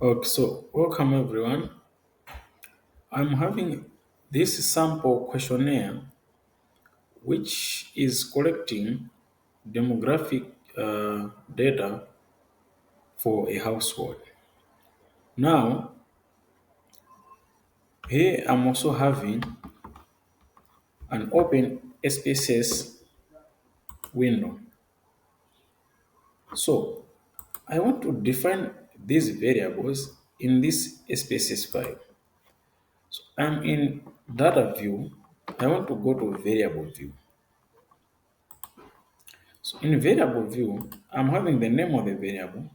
Okay, so welcome everyone. I'm having this sample questionnaire which is collecting demographic data for a household. Now, here I'm also having an open SPSS window. So, I want to define these variables in this SPSS file. So, I'm in data view. I want to go to variable view. So in variable view, I'm having the name of the variable,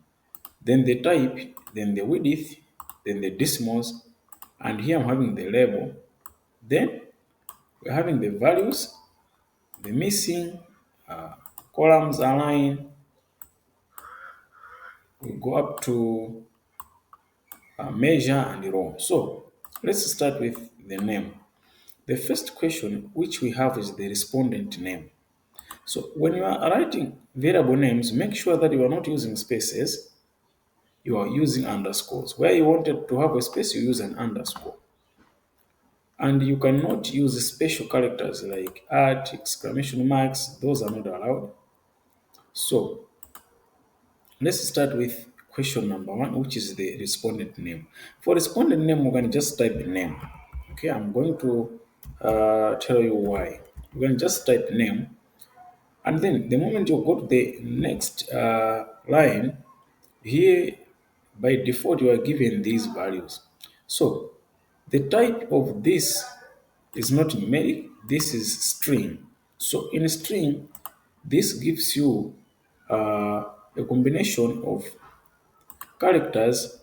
then the type, then the width, then the decimals, and here I'm having the label. Then we're having the values, the missing, uh, columns align. We go up to measure and row. So let's start with the name. The first question which we have is the respondent name. So when you are writing variable names, make sure that you are not using spaces, you are using underscores. Where you wanted to have a space, you use an underscore. And you cannot use special characters like at, exclamation marks, those are not allowed. So let's start with question number one, which is the respondent name. For respondent name, we're going to just type name. Okay, I'm going to tell you why. We're going to just type name. And then the moment you go to the next line, here by default you are given these values. So the type of this is not numeric, this is string. So in string, this gives you a combination of characters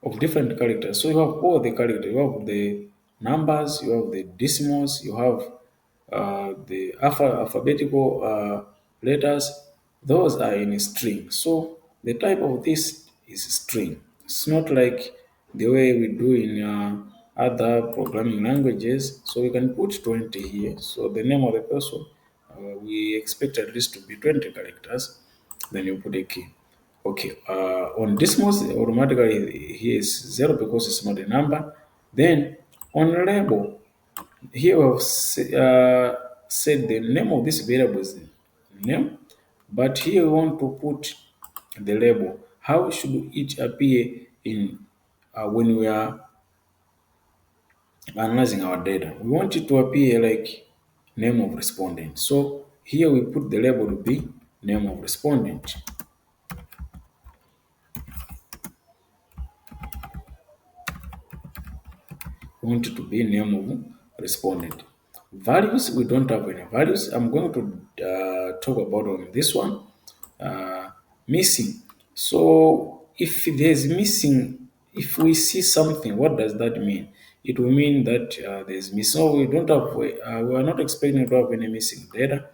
of different characters. So you have all the characters. You have the numbers, you have the decimals, you have the alphabetical letters. Those are in a string. So the type of this is string. It's not like the way we do in other programming languages. So we can put 20 here. So the name of the person, we expect at least to be 20 characters. Then you put a key. Okay, on decimals, automatically here is zero because it's not a number. Then on label, here we have said the name of this variable is name, but here we want to put the label. How should it appear in when we are analyzing our data? We want it to appear like name of respondent. So here we put the label to be name of respondent. Want it to be name of respondent. Values, we don't have any values. I'm going to talk about on this one. Missing. So if there's missing, if we see something, what does that mean? It will mean that there's missing. So we don't have, we are not expecting to have any missing data.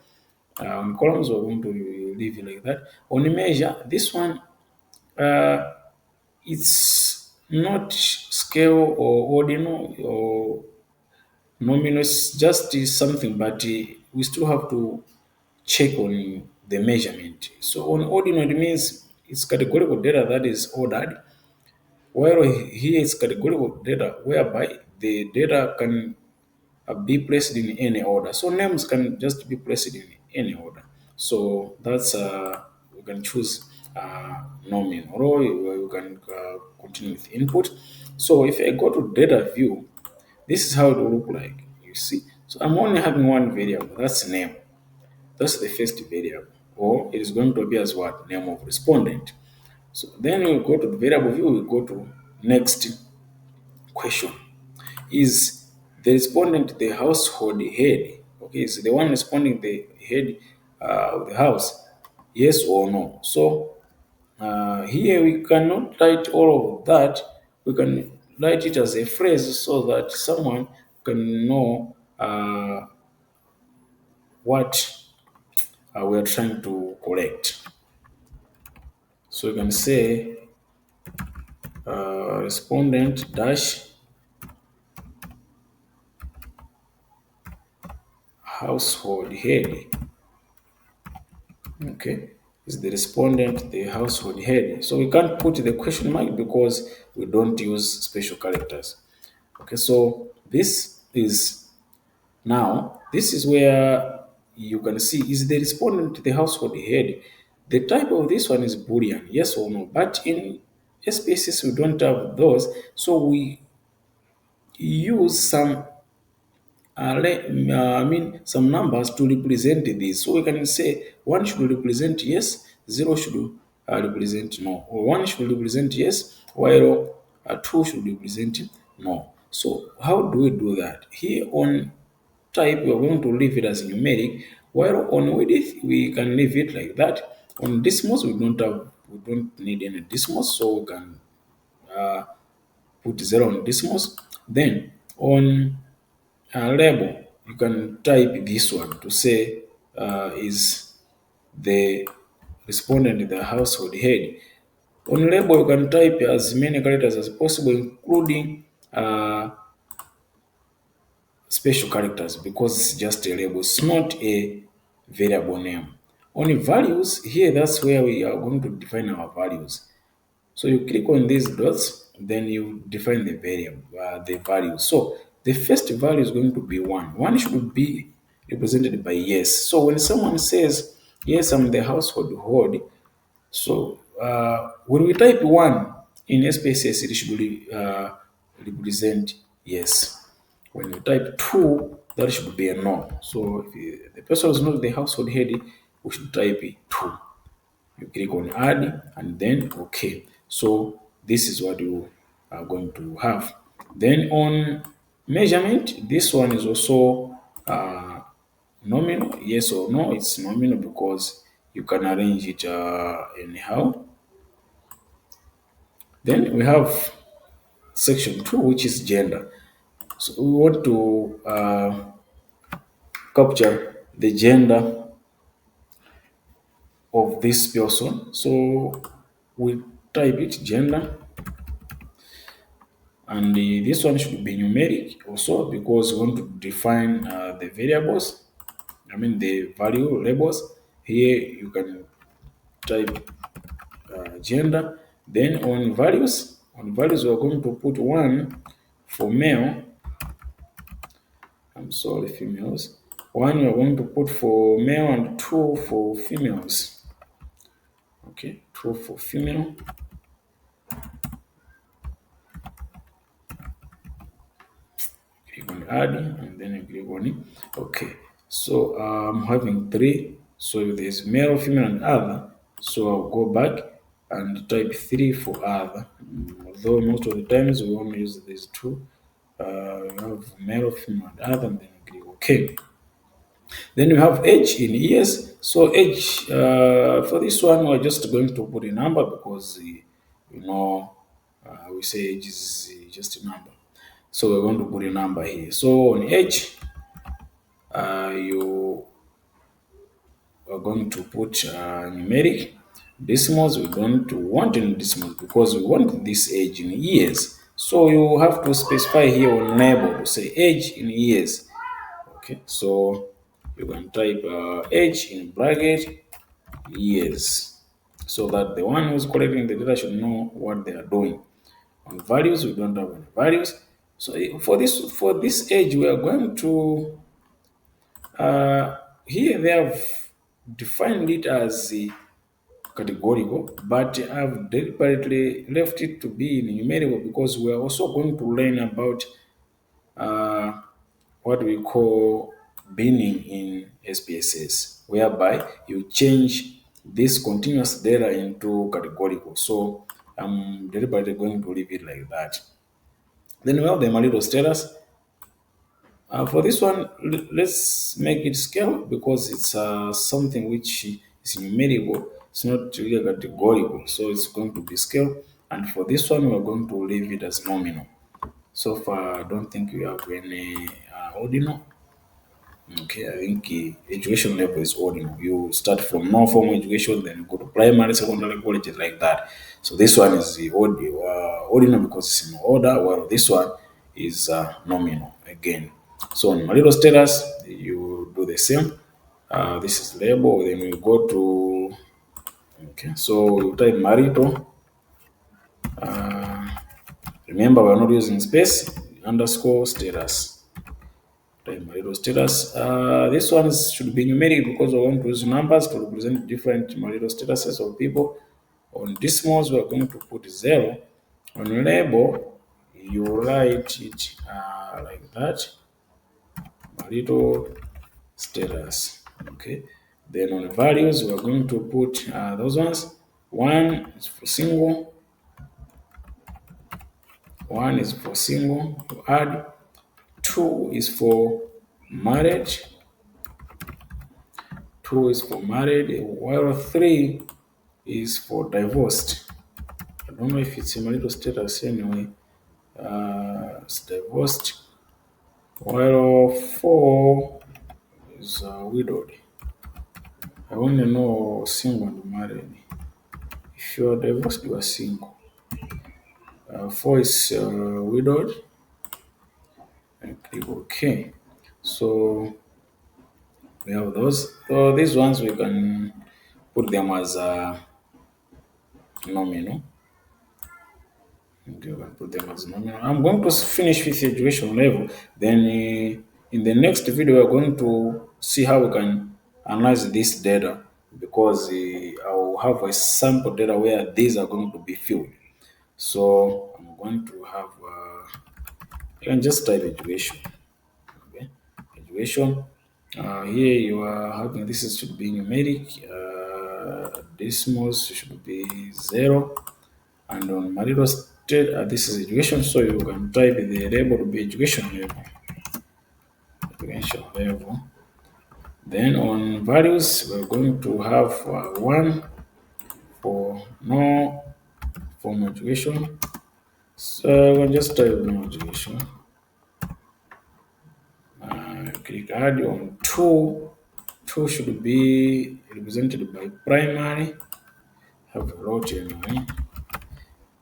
On columns, we're going to leave it like that. On measure, this one, uh, it's not scale or ordinal or nominal, it's just is something, but we still have to check on the measurement. So on ordinal, it means it's categorical data that is ordered, while here it's categorical data whereby the data can be placed in any order. So names can just be placed in any order. So that's we can choose nominal or you can continue with input. So if I go to data view, this is how it will look like. You see, so I'm only having one variable. That's name. That's the first variable, or it is going to be as what name of respondent. So then we go to the variable view. We go to next question. Is the respondent the household head? Okay, is the one responding the head of the house? Yes or no? So here we cannot write all of that. We can write it as a phrase so that someone can know what we're trying to collect. So you can say respondent dash household head. Okay. Is the respondent the household head? So we can't put the question mark because we don't use special characters. Okay, so this is where you can see, is the respondent the household head? The type of this one is Boolean, yes or no. But in SPSS we don't have those, so we use some I mean some numbers to represent this. So we can say one should represent yes, zero should represent no, or one should represent yes, while two should represent no. So how do we do that? Here on type, we are going to leave it as numeric, while on width we can leave it like that. On decimals we don't need any decimals, so we can uh, put zero on decimals. Then on label, you can type this one to say is the respondent the household head. On label, you can type as many characters as possible, including special characters, because it's just a label. It's not a variable name. On values, here that's where we are going to define our values. So you click on these dots, then you define the variable, the value. So the first value is going to be 1. 1 should be represented by yes. So when someone says, yes, I'm the household head, so when we type 1 in SPSS, it should represent yes. When you type 2, that should be a no. So if the person is not the household head, we should type 2. You click on add and then okay. So this is what you are going to have. Then on measurement, this one is also nominal, yes or no. It's nominal because you can arrange it anyhow. Then we have section 2, which is gender. So we want to capture the gender of this person. So we type it gender, and this one should be numeric also because we want to define the variables, I mean the value labels. Here you can type gender. Then on values we are going to put 1 for male, I'm sorry, females. 1 we are going to put for male and 2 for females. Okay, 2 for female. Click on add and then you click on it. Okay, so I'm having 3. So there's male, female, and other. So I'll go back and type 3 for other. Although most of the times we only use these two. We have male, female, and other, and then click OK. Then we have age in years. So age for this one, we're just going to put a number because we say age is just a number. So we're going to put a number here. So on age, you are going to put numeric. Decimals, we don't want in decimals because we want this age in years. So you have to specify here on label to say age in years. Okay, so you can type age in bracket years so that the one who's collecting the data should know what they are doing. On values, we don't have any values. So for this age, we are going to here they have defined it as categorical, but I've deliberately left it to be in numerical because we are also going to learn about uh, what we call binning in SPSS, whereby you change this continuous data into categorical. So I'm deliberately going to leave it like that. Then we have the marital status. For this one, let's make it scale because it's something which is numerical. It's not really categorical, so it's going to be scale. And for this one, we're going to leave it as nominal. So far, I don't think we have any ordinal. Okay, I think education level is ordinal. You start from non-formal education, then you go to primary, secondary, colleges like that. So this one is the ordinal because it's in order, while this one is nominal again. So on marital status, you do the same. This is label. Then we go to Okay, so you type marital. Uh, Remember, we're not using space, underscore status. Type marital status. This one should be numeric because we want to use numbers to represent different marital statuses of people. On decimals, we're going to put 0. On label, you write it like that, marital status. Okay. Then on values, we're going to put those ones. 1 is for single, 1 is for single, to add. 2 is for married, 2 is for married, while 3 is for divorced. I don't know if it's a marital status anyway. It's divorced. While 4 is widowed. I only know single and married. If you're divorced, you are single. 4 is widowed. And click OK. So we have those. So these ones we can put them as nominal. Okay, we can put them as nominal. I'm going to finish with education level. Then in the next video, we're going to see how we can analyze this data because I'll have a sample data where these are going to be filled. So I'm going to have, you can just type education. Okay, education. Here you are having this is should be numeric. Decimals should be 0. And on marital state, this is education, so you can type the label to be education level. Education level. Then on values, we're going to have 1 for no formal education. So we'll just type no education. Click add on 2. 2 should be represented by primary. Have a lot anyway.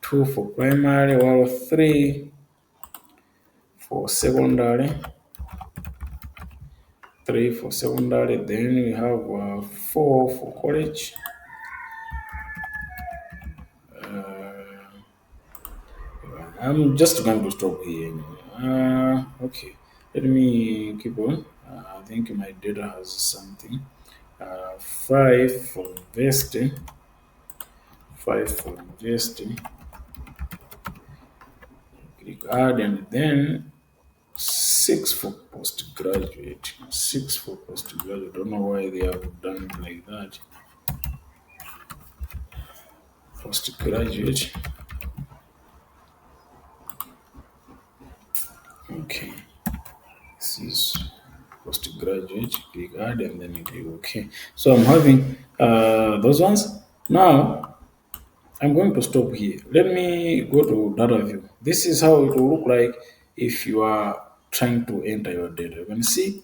2 for primary, while 3 for secondary. 3 for secondary. Then we have 4 for college. I'm just going to stop here. Okay, let me keep on. I think my data has something. 5 for university. 5 for university. Click add and then 6 for postgraduate. 6 for postgraduate. I don't know why they have done it like that. Postgraduate. Okay. This is postgraduate. Click add and then you click OK. So I'm having those ones. Now I'm going to stop here. Let me go to data view. This is how it will look like if you are trying to enter your data. You can see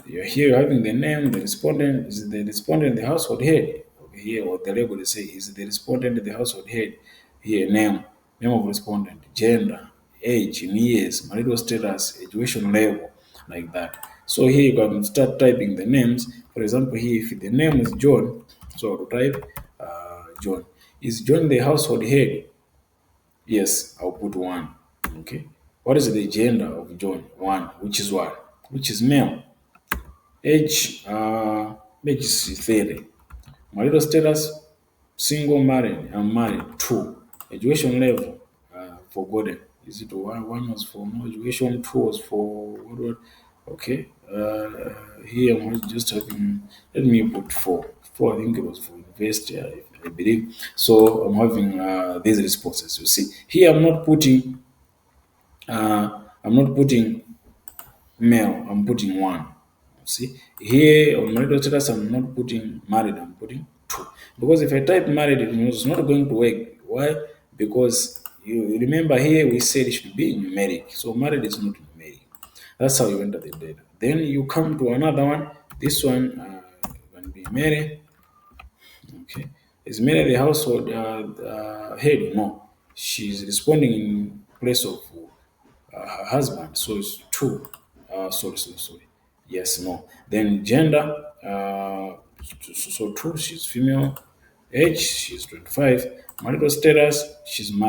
you're here having the name, the respondent, is the respondent the household head? Over here, or the label they say is the respondent the household head. Here, name of respondent, gender, age in years, marital status, education level, like that. So here you can start typing the names. For example, here if the name is John, so I'll type John. Is John the household head? Yes, I'll put 1. Okay. What is the gender of John? 1, which is what? Which is male. Age is 30. Marital status, single, married. I'm married. 2. Education level, forgotten. Is it 1? 1 was for no education, 2 was for what? Okay. Here I'm just having, let me put 4. 4, I think it was for university, I believe. So I'm having these responses. You see, here I'm not putting male, I'm putting 1. See, here on marital status, I'm not putting married, I'm putting 2. Because if I type married, it's not going to work. Why? Because you remember here we said it should be numeric. So married is not numeric. That's how you enter the data. Then you come to another one. This one can be married. Okay. Is Mary the household head? No. She's responding in place of her husband. So it's 2. Sorry. Yes, no. Then gender. So 2, she's female. Age, she's 25. Marital status, she's married.